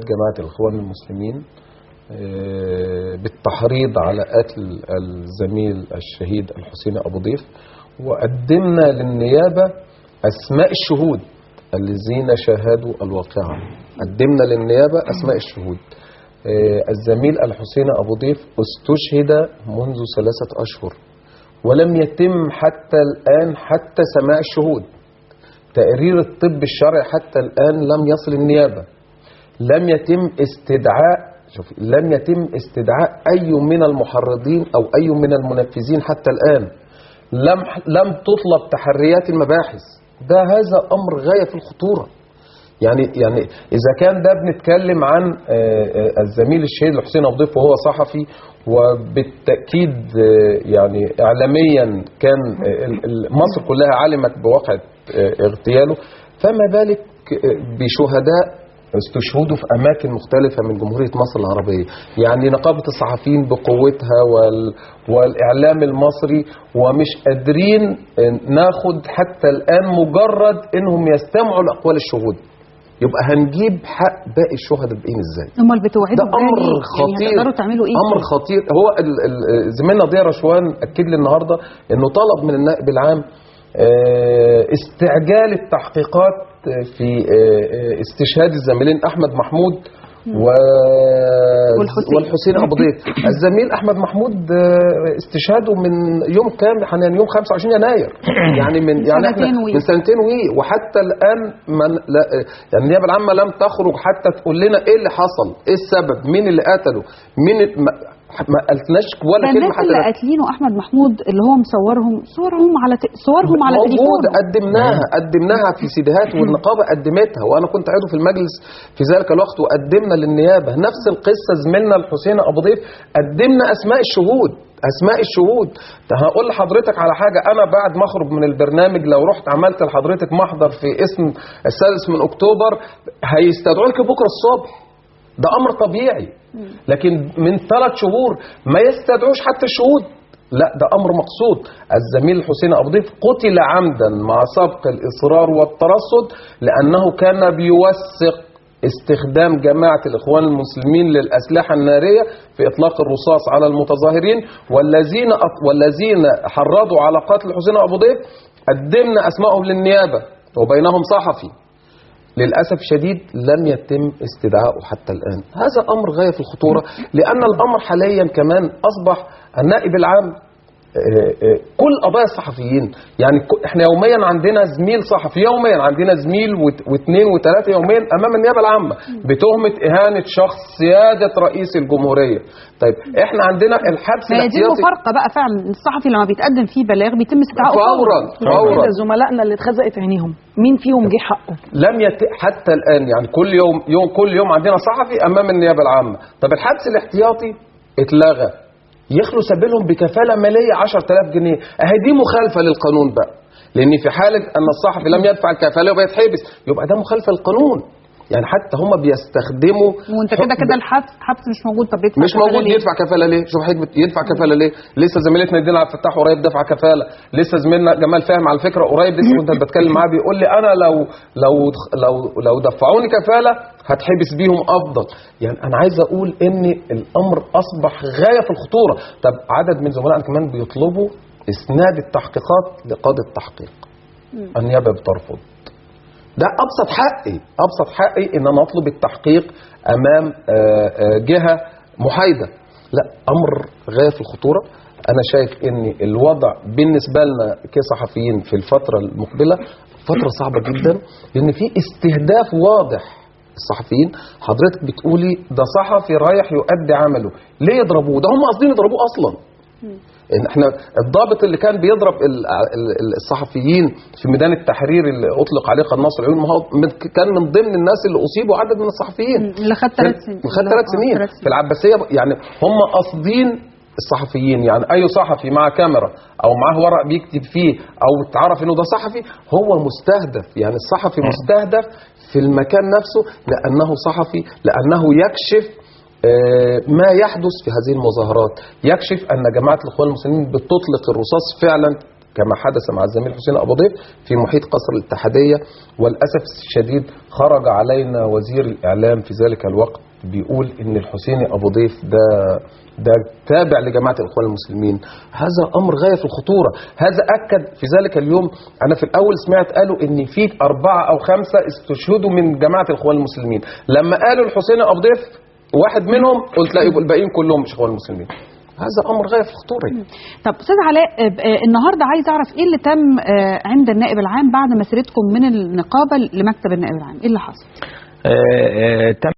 جماعة الإخوان المسلمين بالتحريض على قتل الزميل الشهيد الحسين أبو ضيف، وقدمنا للنيابة أسماء الشهود الذين شاهدوا الواقعة. قدمنا للنيابة أسماء الشهود. الزميل الحسين أبو ضيف استشهد منذ 3 أشهر ولم يتم حتى الآن حتى سماع الشهود. تقرير الطب الشرعي حتى الآن لم يصل النيابة. لم يتم استدعاء أي من المحرضين أو أي من المنفذين حتى الآن. لم تطلب تحريات المباحث. هذا أمر غاية في الخطورة. يعني إذا كان ده بنتكلم عن الزميل الشهيد الحسين أبو ضيف وهو صحفي، وبالتأكيد يعني إعلاميا كان مصر كلها علمت بواقع اغتياله، فما بالك بشهداء استشهدوا في أماكن مختلفة من جمهورية مصر العربية. يعني نقابة الصحفيين بقوتها والإعلام المصري ومش قادرين ناخد حتى الآن مجرد إنهم يستمعوا لأقوال الشهود. يبقى هنجيب حق باقي الشهداء بإيه ازاي؟ امال بتوعدوا ده امر خطير، يعني هتقدروا تعملوا ايه؟ امر خطير. هو زميلنا ضياء رشوان اكد لي النهارده انه طلب من النائب العام استعجال التحقيقات في استشهاد الزميلين احمد محمود والحسين ابو ضيف. الزميل احمد محمود استشهاده من يوم كام؟ يوم 25 يناير، يعني من سنتين وحتى الان يعني النيابه العامه لم تخرج حتى تقول لنا ايه اللي حصل، ايه السبب، مين اللي قتله، مين ما قالتناش ولا كلمه. الناس اللي قاتلينه احمد محمود اللي هو صورهم على تليفون قدمناها في سيديهات، والنقابه قدمتها، وانا كنت عضو في المجلس في ذلك الوقت، وقدمنا للنيابه نفس القصه. زميلنا الحسين ابو ضيف قدمنا اسماء الشهود. هقول لحضرتك على حاجه، انا بعد ما اخرج من البرنامج لو رحت عملت لحضرتك محضر في اسم السادس من اكتوبر هيستدعونك بكره الصبح. ده امر طبيعي، لكن من 3 شهور ما يستدعوش حتى الشهود. لا، ده امر مقصود. الزميل الحسين ابو ضيف قتل عمدا مع سبق الاصرار والترصد، لانه كان بيوثق استخدام جماعة الإخوان المسلمين للأسلحة النارية في إطلاق الرصاص على المتظاهرين، والذين حرضوا على قتل الحسين أبو ضيف قدمنا أسمائهم للنيابة وبينهم صحفي. للأسف شديد لم يتم استدعائه حتى الآن. هذا أمر غاية في الخطورة، لأن الأمر حاليا كمان أصبح النائب العام كل قضايا الصحفيين. يعني احنا يوميا عندنا زميل صحفي، يوميا عندنا زميل واثنين وثلاثة يوميا أمام النيابة العامة بتهمة إهانة شخص سيادة رئيس الجمهورية. طيب احنا عندنا الحبس الاحتياطي. دي مفارقة بقى فعلا. الصحفي لما بيتقدم فيه بلاغ بيتم استدعائه فورا. زملائنا اللي اتخزقت عينيهم مين فيهم جه حقه؟ لم حتى الآن. يعني كل يوم عندنا صحفي أمام النيابة العامة. طب الحبس الاحتياطي اتلغى، يخلوا سبيلهم بكفالة مالية 10,000 جنيه. دي مخالفة للقانون بقى، لأن في حالة أن الصحفي لم يدفع الكفالة ويتحبس يبقى ده مخالفة للقانون. يعني حتى هم بيستخدموا، وانت كده الحبس مش موجود. طب مش موجود، يدفع كفالة ليه؟ شوف حضرتك يدفع كفالة ليه؟ لسه زميلتنا دينا عبد الفتاح قريب دفع كفالة، لسه زميلنا جمال فاهم على فكرة قريب لسه كنت بتكلم معاه بيقول لي انا لو دفعوني كفالة هتحبس بيهم افضل. يعني انا عايز اقول ان الامر اصبح غاية في الخطورة. طب عدد من زملائنا كمان بيطلبوا اسناد التحقيقات لقاضي التحقيق. النيابة بترفض. ده أبسط حقي إن أنا أطلب التحقيق أمام جهة محايدة. لا، أمر غاية في الخطورة. أنا شايف إن الوضع بالنسبة لنا كصحفيين في الفترة المقبلة فترة صعبة جدا، لأن في استهداف واضح الصحفيين. حضرتك بتقولي ده صحفي رايح يؤدي عمله، ليه يضربوه؟ ده هم قاصدين يضربوه أصلا. إن احنا الضابط اللي كان بيضرب الصحفيين في ميدان التحرير اللي اطلق عليه قناص العيون، ما هو كان من ضمن الناس اللي اصيبوا عدد من الصحفيين اللي خد 3 سنين في العباسيه. يعني هم قاصدين الصحفيين. يعني اي صحفي مع كاميرا او معاه ورق بيكتب فيه او اتعرف انه ده صحفي هو مستهدف. يعني الصحفي مستهدف في المكان نفسه لانه صحفي، لانه يكشف ما يحدث في هذه المظاهرات، يكشف أن جماعة الإخوان المسلمين بتطلق الرصاص فعلا كما حدث مع الزميل حسين أبو ضيف في محيط قصر الاتحادية. والأسف الشديد خرج علينا وزير الإعلام في ذلك الوقت بيقول إن الحسين أبو ضيف ده تابع لجماعة الإخوان المسلمين. هذا أمر غاية في الخطورة. هذا أكد في ذلك اليوم. أنا في الأول سمعت قالوا إن في 4 أو 5 استشهدوا من جماعة الإخوان المسلمين. لما قالوا الحسين أبو ضيف واحد منهم قلت لا، يبقوا الباقيين كلهم مش إخوان المسلمين. هذا أمر غاية في الخطورة. طب أستاذ علاء، النهارده عايز أعرف إيه اللي تم عند النائب العام بعد مسيرتكم من النقابة لمكتب النائب العام؟ إيه اللي حصل؟ تم